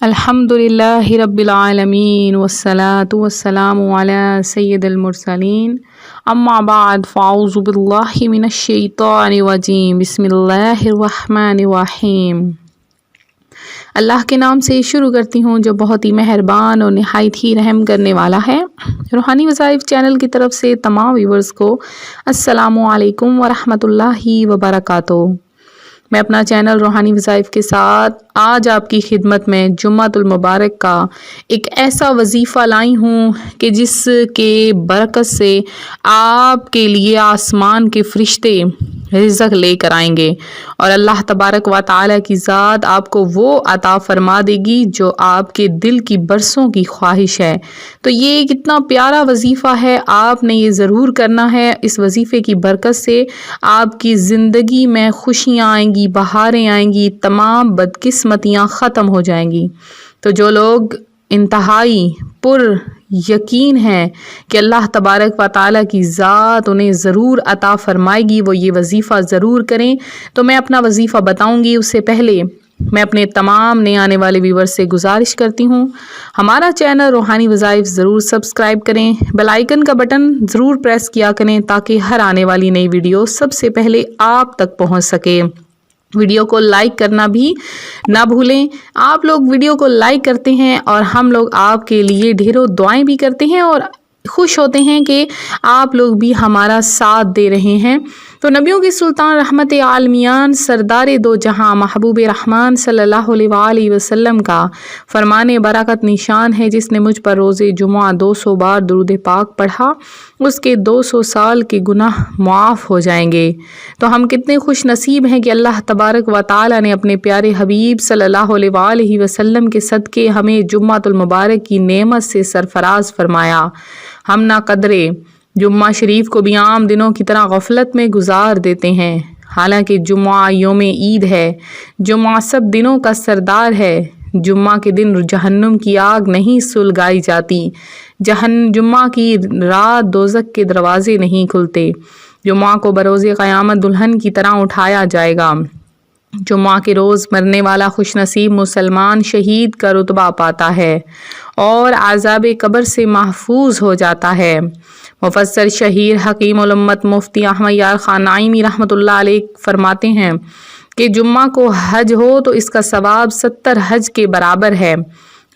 الحمدللہ رب العالمین والصلاة والسلام علی سید المرسلین اما بعد فاعوذ باللہ من الشیطان الرجیم بسم اللہ الرحمن الرحیم۔ اللہ کے نام سے شروع کرتی ہوں جو بہت ہی مہربان اور نہایت ہی رحم کرنے والا ہے۔ روحانی وظائف چینل کی طرف سے تمام ویورز کو السلام علیکم ورحمۃ اللہ وبرکاتہ۔ میں اپنا چینل روحانی وظائف کے ساتھ آج آپ کی خدمت میں جمعۃ المبارک کا ایک ایسا وظیفہ لائی ہوں کہ جس کے برکت سے آپ کے لیے آسمان کے فرشتے رزق لے کر آئیں گے اور اللہ تبارک و تعالی کی ذات آپ کو وہ عطا فرما دے گی جو آپ کے دل کی برسوں کی خواہش ہے۔ تو یہ کتنا پیارا وظیفہ ہے، آپ نے یہ ضرور کرنا ہے۔ اس وظیفے کی برکت سے آپ کی زندگی میں خوشیاں آئیں گی، بہاریں آئیں گی، تمام بدقسمتیاں ختم ہو جائیں گی۔ تو جو لوگ انتہائی پر یقین ہے کہ اللہ تبارک و تعالیٰ کی ذات انہیں ضرور عطا فرمائے گی، وہ یہ وظیفہ ضرور کریں۔ تو میں اپنا وظیفہ بتاؤں گی، اس سے پہلے میں اپنے تمام نئے آنے والے ویورز سے گزارش کرتی ہوں ہمارا چینل روحانی وظائف ضرور سبسکرائب کریں، بیل آئیکن کا بٹن ضرور پریس کیا کریں تاکہ ہر آنے والی نئی ویڈیو سب سے پہلے آپ تک پہنچ سکے۔ ویڈیو کو لائک کرنا بھی نہ بھولیں۔ آپ لوگ ویڈیو کو لائک کرتے ہیں اور ہم لوگ آپ کے لیے ڈھیروں دعائیں بھی کرتے ہیں اور خوش ہوتے ہیں کہ آپ لوگ بھی ہمارا ساتھ دے رہے ہیں۔ تو نبیوں کی سلطان رحمت عالمیان سردار دو جہاں محبوب رحمان صلی اللہ علیہ وآلہ وسلم کا فرمان برکت نشان ہے، جس نے مجھ پر روز جمعہ 200 بار درود پاک پڑھا اس کے 200 سال کے گناہ معاف ہو جائیں گے۔ تو ہم کتنے خوش نصیب ہیں کہ اللہ تبارک و تعالی نے اپنے پیارے حبیب صلی اللہ علیہ وآلہ وسلم کے صدقے ہمیں جمعۃ المبارک کی نعمت سے سرفراز فرمایا۔ ہم نہ قدرے جمعہ شریف کو بھی عام دنوں کی طرح غفلت میں گزار دیتے ہیں، حالانکہ جمعہ یوم عید ہے، جمعہ سب دنوں کا سردار ہے۔ جمعہ کے دن جہنم کی آگ نہیں سلگائی جاتی، جمعہ کی رات دوزخ کے دروازے نہیں کھلتے۔ جمعہ کو بروز قیامت دلہن کی طرح اٹھایا جائے گا۔ جمعہ کے روز مرنے والا خوش نصیب مسلمان شہید کا رتبہ پاتا ہے اور عذاب قبر سے محفوظ ہو جاتا ہے۔ مفسر شہیر حکیم الامت مفتی احمد یار خان نعیمی رحمۃ اللہ علیہ فرماتے ہیں کہ جمعہ کو حج ہو تو اس کا ثواب 70 حج کے برابر ہے۔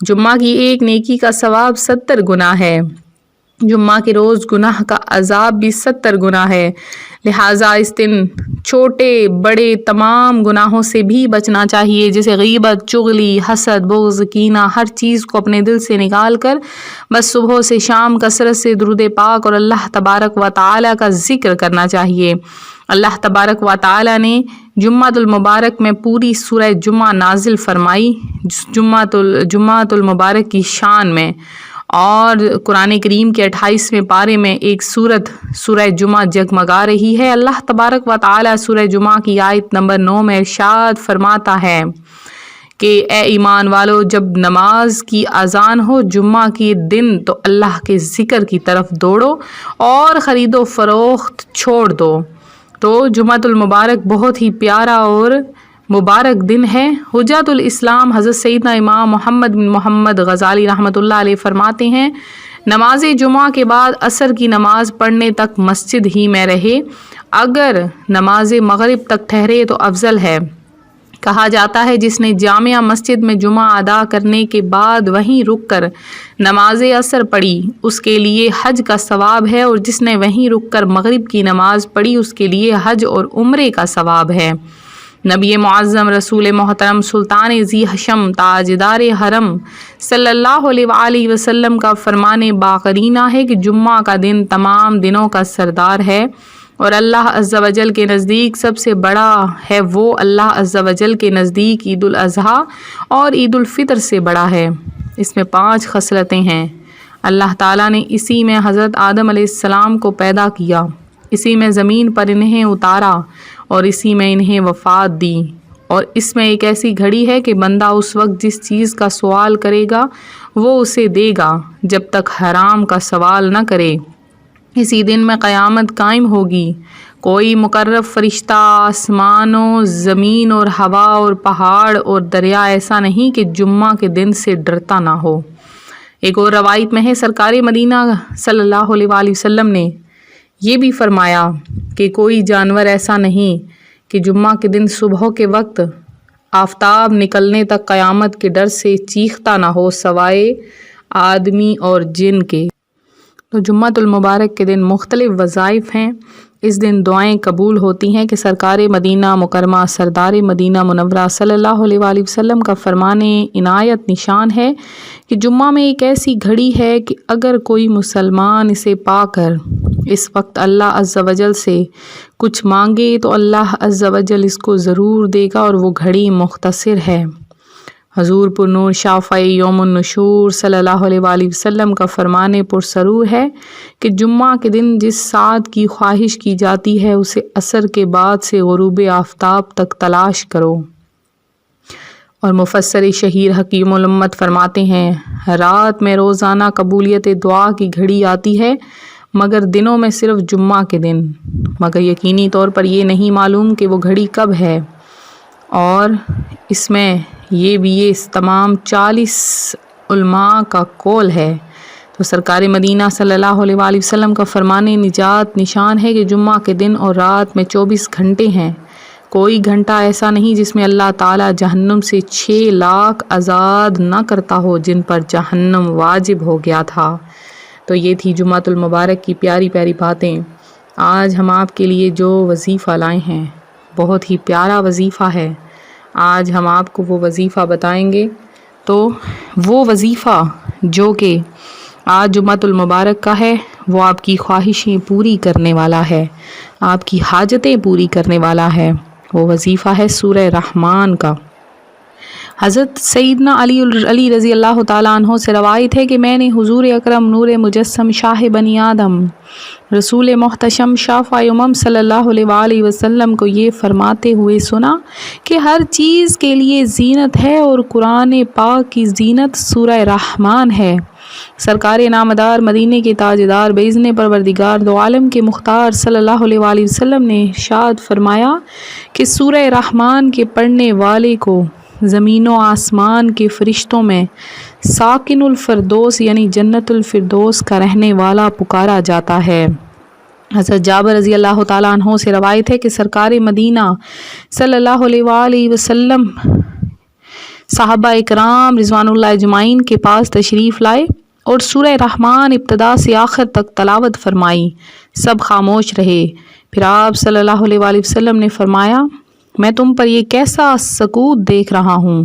جمعہ کی ایک نیکی کا ثواب 70 گنا ہے۔ جمعہ کے روز گناہ کا عذاب بھی 70 گنا ہے، لہٰذا اس دن چھوٹے بڑے تمام گناہوں سے بھی بچنا چاہیے، جیسے غیبت، چغلی، حسد، بغض، کینہ، ہر چیز کو اپنے دل سے نکال کر بس صبح سے شام کثرت سے درود پاک اور اللہ تبارک و تعالی کا ذکر کرنا چاہیے۔ اللہ تبارک و تعالی نے جمعۃ المبارک میں پوری سورہ جمعہ نازل فرمائی، جمعۃ المبارک کی شان میں، اور قرآن کریم کے 28ویں پارے میں ایک سورہ جمعہ جگمگا رہی ہے۔ اللہ تبارک و تعالی سورہ جمعہ کی آیت نمبر 9 میں ارشاد فرماتا ہے کہ اے ایمان والو، جب نماز کی اذان ہو جمعہ کے دن تو اللہ کے ذکر کی طرف دوڑو اور خرید و فروخت چھوڑ دو۔ تو جمعۃ المبارک بہت ہی پیارا اور مبارک دن ہے۔ حجت الاسلام حضرت سیدنا امام محمد بن محمد غزالی رحمۃ اللہ علیہ فرماتے ہیں، نماز جمعہ کے بعد عصر کی نماز پڑھنے تک مسجد ہی میں رہے، اگر نماز مغرب تک ٹھہرے تو افضل ہے۔ کہا جاتا ہے جس نے جامعہ مسجد میں جمعہ ادا کرنے کے بعد وہیں رک کر نماز عصر پڑھی اس کے لیے حج کا ثواب ہے، اور جس نے وہیں رک کر مغرب کی نماز پڑھی اس کے لیے حج اور عمرے کا ثواب ہے۔ نبی معظم رسول محترم سلطان ذی حشم تاجدار حرم صلی اللہ علیہ وآلہ وسلم کا فرمان باقرینہ ہے کہ جمعہ کا دن تمام دنوں کا سردار ہے اور اللہ عز و جل کے نزدیک سب سے بڑا ہے۔ وہ اللہ عز و جل کے نزدیک عید الاضحیٰ اور عید الفطر سے بڑا ہے۔ اس میں 5 خصلتیں ہیں۔ اللہ تعالیٰ نے اسی میں حضرت آدم علیہ السلام کو پیدا کیا، اسی میں زمین پر انہیں اتارا اور اسی میں انہیں وفات دی، اور اس میں ایک ایسی گھڑی ہے کہ بندہ اس وقت جس چیز کا سوال کرے گا وہ اسے دے گا جب تک حرام کا سوال نہ کرے۔ اسی دن میں قیامت قائم ہوگی، کوئی مقرب فرشتہ آسمانوں زمین اور ہوا اور پہاڑ اور دریا ایسا نہیں کہ جمعہ کے دن سے ڈرتا نہ ہو۔ ایک اور روایت میں ہے سرکار مدینہ صلی اللہ علیہ وآلہ وسلم نے یہ بھی فرمایا کہ کوئی جانور ایسا نہیں کہ جمعہ کے دن صبح کے وقت آفتاب نکلنے تک قیامت کے ڈر سے چیختا نہ ہو سوائے آدمی اور جن کے۔ تو جمعۃ المبارک کے دن مختلف وظائف ہیں۔ اس دن دعائیں قبول ہوتی ہیں کہ سرکار مدینہ مکرمہ سردار مدینہ منورہ صلی اللہ علیہ وآلہ وسلم کا فرمان عنایت نشان ہے کہ جمعہ میں ایک ایسی گھڑی ہے کہ اگر کوئی مسلمان اسے پا کر اس وقت اللہ عز و جل سے کچھ مانگے تو اللہ عز و جل اس کو ضرور دے گا، اور وہ گھڑی مختصر ہے۔ حضور پر نور شافع یوم النشور صلی اللہ علیہ وآلہ وسلم کا فرمان پرسرور ہے کہ جمعہ کے دن جس ساعت کی خواہش کی جاتی ہے اسے عصر کے بعد سے غروب آفتاب تک تلاش کرو۔ اور مفسر شہیر حکیم الامت فرماتے ہیں رات میں روزانہ قبولیت دعا کی گھڑی آتی ہے مگر دنوں میں صرف جمعہ کے دن، مگر یقینی طور پر یہ نہیں معلوم کہ وہ گھڑی کب ہے، اور اس میں یہ بھی تمام 40 علماء کا قول ہے۔ تو سرکار مدینہ صلی اللہ علیہ وآلہ وسلم کا فرمان نجات نشان ہے کہ جمعہ کے دن اور رات میں 24 گھنٹے ہیں، کوئی گھنٹہ ایسا نہیں جس میں اللہ تعالیٰ جہنم سے 6 لاکھ آزاد نہ کرتا ہو جن پر جہنم واجب ہو گیا تھا۔ تو یہ تھی جمعۃ المبارک کی پیاری پیاری باتیں۔ آج ہم آپ کے لیے جو وظیفہ لائے ہیں بہت ہی پیارا وظیفہ ہے۔ آج ہم آپ کو وہ وظیفہ بتائیں گے۔ تو وہ وظیفہ جو کہ آج جمعۃ المبارک کا ہے وہ آپ کی خواہشیں پوری کرنے والا ہے، آپ کی حاجتیں پوری کرنے والا ہے۔ وہ وظیفہ ہے سورہ رحمان کا۔ حضرت سیدنا علی رضی اللہ تعالیٰ عنہ سے روایت ہے کہ میں نے حضور اکرم نور مجسم شاہ بنی آدم رسول محتشم شافع امم صلی اللہ علیہ وآلہ وسلم کو یہ فرماتے ہوئے سنا کہ ہر چیز کے لیے زینت ہے اور قرآن پاک کی زینت سورہ رحمان ہے۔ سرکار نامدار مدینے کے تاجدار باذن پروردگار دو عالم کے مختار صلی اللہ علیہ وآلہ وسلم نے ارشاد فرمایا کہ سورہ رحمان کے پڑھنے والے کو زمین و آسمان کے فرشتوں میں ساکن الفردوس یعنی جنت الفردوس کا رہنے والا پکارا جاتا ہے۔ حضرت جابر رضی اللہ تعالیٰ عنہ سے روایت ہے کہ سرکار مدینہ صلی اللہ علیہ وآلہ وسلم صحابہ اکرام رضوان اللہ اجمعین کے پاس تشریف لائے اور سورہ رحمان ابتدا سے آخر تک تلاوت فرمائی، سب خاموش رہے۔ پھر آپ صلی اللہ علیہ وآلہ وسلم نے فرمایا میں تم پر یہ کیسا سکوت دیکھ رہا ہوں،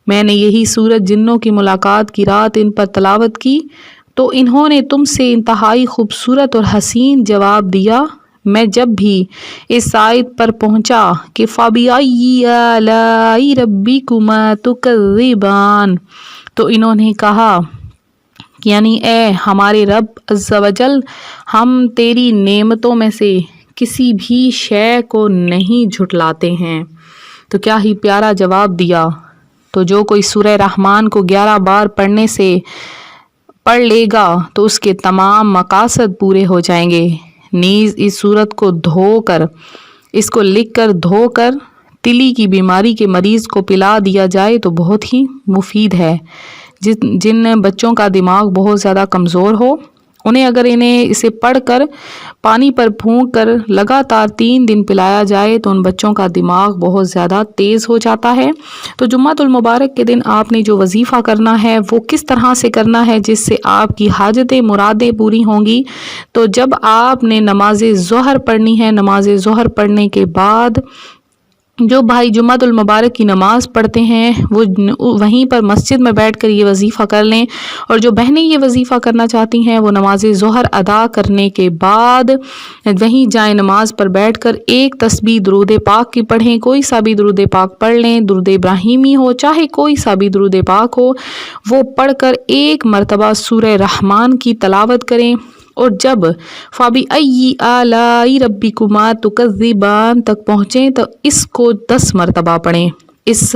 میں نے یہی سورت جنوں کی ملاقات کی رات ان پر تلاوت کی تو انہوں نے تم سے انتہائی خوبصورت اور حسین جواب دیا۔ میں جب بھی اس آیت پر پہنچا کہ فَبِأَيِّ آلَاءِ رَبِّكُمَا تُكَذِّبَانِ تو انہوں نے کہا یعنی اے ہمارے رب عز و جل ہم تیری نعمتوں میں سے کسی بھی شے کو نہیں جھٹلاتے ہیں۔ تو کیا ہی پیارا جواب دیا۔ تو جو کوئی سورہ رحمان کو 11 بار پڑھنے سے پڑھ لے گا تو اس کے تمام مقاصد پورے ہو جائیں گے۔ نیز اس سورت کو اس کو لکھ کر دھو کر تلی کی بیماری کے مریض کو پلا دیا جائے تو بہت ہی مفید ہے۔ جن بچوں کا دماغ بہت زیادہ کمزور ہو اگر اسے پڑھ کر پانی پر پھونک کر لگاتار 3 دن پلایا جائے تو ان بچوں کا دماغ بہت زیادہ تیز ہو جاتا ہے۔ تو جمعۃ المبارک کے دن آپ نے جو وظیفہ کرنا ہے وہ کس طرح سے کرنا ہے جس سے آپ کی حاجتیں مرادیں پوری ہوں گی۔ تو جب آپ نے نماز ظہر پڑھنی ہے، نماز ظہر پڑھنے کے بعد جو بھائی جمعۃ المبارک کی نماز پڑھتے ہیں وہ وہیں پر مسجد میں بیٹھ کر یہ وظیفہ کر لیں، اور جو بہنیں یہ وظیفہ کرنا چاہتی ہیں وہ نماز ظہر ادا کرنے کے بعد وہیں جائیں نماز پر بیٹھ کر ایک تسبیح درود پاک کی پڑھیں، کوئی سا بھی درود پاک پڑھ لیں، درود ابراہیمی ہو چاہے کوئی سا بھی درود پاک ہو، وہ پڑھ کر ایک مرتبہ سورہ رحمان کی تلاوت کریں، اور جب فَبِأَيِّ آلَاءِ رَبِّكُمَا تُكَذِّبَانِ تک پہنچیں تو اس کو 10 مرتبہ پڑھیں۔ اس